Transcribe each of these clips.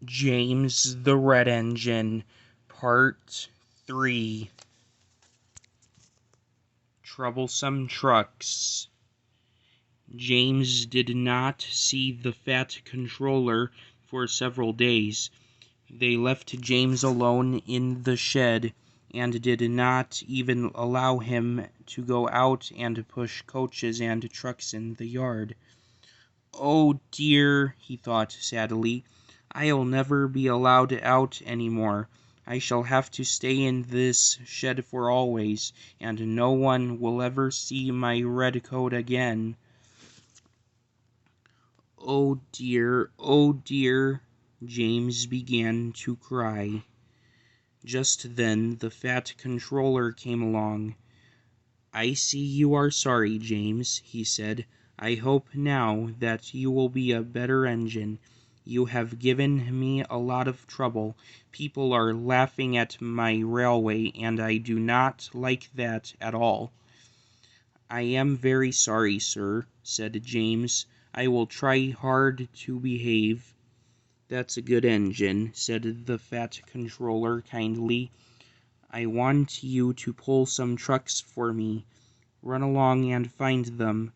James the Red Engine, Part 3. Troublesome Trucks. James did not see the Fat Controller for several days. They left James alone in the shed, and did not even allow him to go out and push coaches and trucks in the yard. "Oh dear," he thought sadly, "I'll never be allowed out any more. I shall have to stay in this shed for always, and no one will ever see my red coat again. Oh dear, James began to cry. Just then the Fat Controller came along. "I see you are sorry, James," he said. "I hope now that you will be a better engine. You have given me a lot of trouble. People are laughing at my railway, and I do not like that at all." "I am very sorry, sir," said James. "I will try hard to behave." "That's a good engine," said the Fat Controller kindly. "I want you to pull some trucks for me. Run along and find them."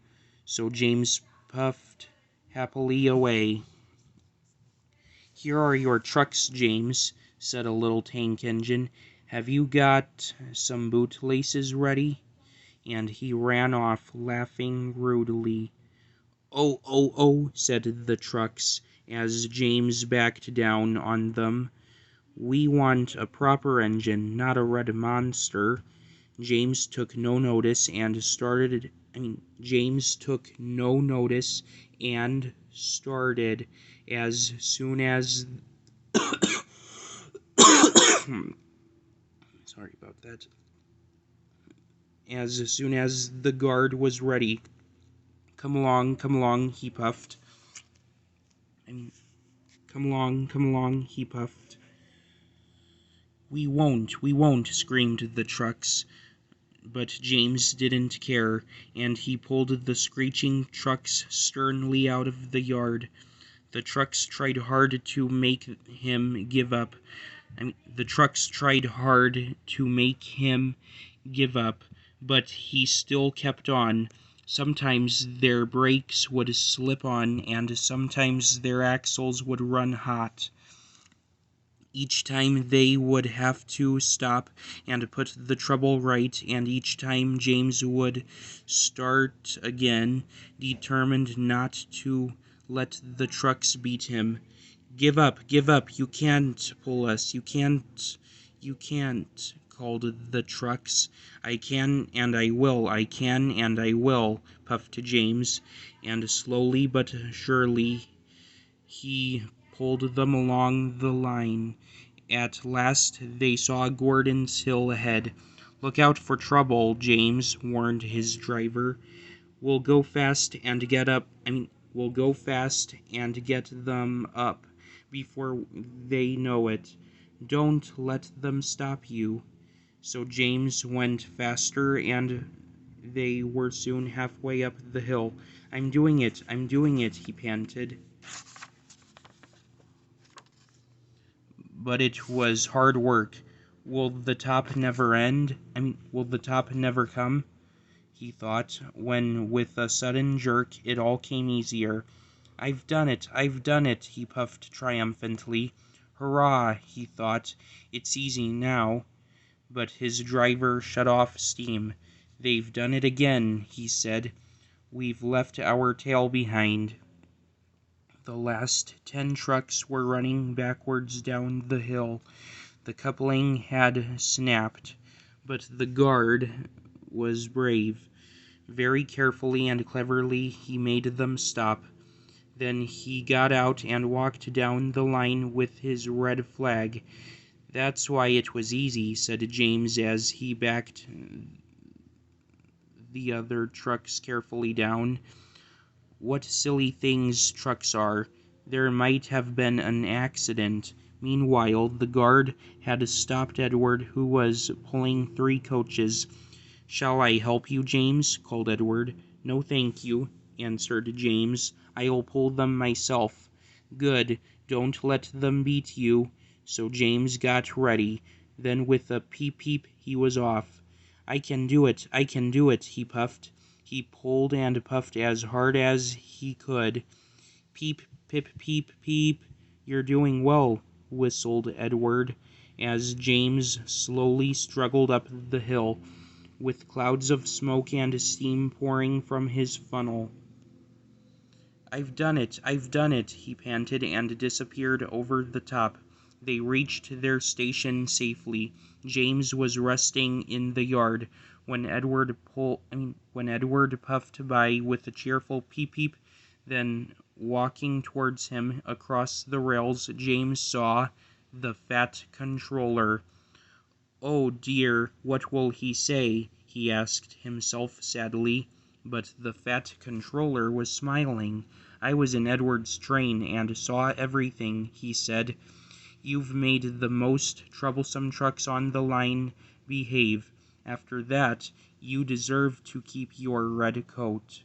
So James puffed happily away. "Here are your trucks, James," said a little tank engine. "Have you got some bootlaces ready?" And he ran off, laughing rudely. Oh, said the trucks, as James backed down on them. "We want a proper engine, not a red monster." James took no notice and started as soon as sorry about that. As soon as the guard was ready. Come along, he puffed. Come along, he puffed. We won't, screamed the trucks. But James didn't care, and he pulled the screeching trucks sternly out of the yard. The trucks tried hard to make him give up. But he still kept on. Sometimes their brakes would slip on, and sometimes their axles would run hot. Each time they would have to stop and put the trouble right, and each time James would start again, determined not to let the trucks beat him. Give up, you can't pull us, you can't, called the trucks. I can and I will, puffed James, and slowly but surely he pulled them along the line. At last they saw Gordon's Hill ahead. "Look out for trouble, James," warned his driver. We'll go fast and get them up before they know it. Don't let them stop you." So James went faster, and they were soon halfway up the hill. I'm doing it, he panted. But it was hard work. Will the top never come? He thought, when with a sudden jerk it all came easier. I've done it, he puffed triumphantly. Hurrah, he thought, it's easy now. But his driver shut off steam. They've done it again, he said. We've left our tail behind. The last 10 trucks were running backwards down the hill. The coupling had snapped, but the guard was brave. Very carefully and cleverly he made them stop. Then he got out and walked down the line with his red flag. "That's why it was easy," said James as he backed the other trucks carefully down. What silly things trucks are. There might have been an accident. Meanwhile, the guard had stopped Edward, who was pulling 3 coaches. "Shall I help you, James?" called Edward. "No, thank you," answered James. "I'll pull them myself." "Good. Don't let them beat you." So James got ready. Then with a peep, he was off. I can do it, he puffed. He pulled and puffed as hard as he could. Peep, pip, peep, peep. "You're doing well," whistled Edward, as James slowly struggled up the hill, with clouds of smoke and steam pouring from his funnel. I've done it," he panted, and disappeared over the top. They reached their station safely. James was resting in the yard when Edward puffed by with a cheerful peep. Then, walking towards him across the rails, James saw the Fat Controller. "Oh dear, what will he say?" he asked himself sadly. But the Fat Controller was smiling. "I was in Edward's train and saw everything," he said. "You've made the most troublesome trucks on the line behave. After that, you deserve to keep your red coat."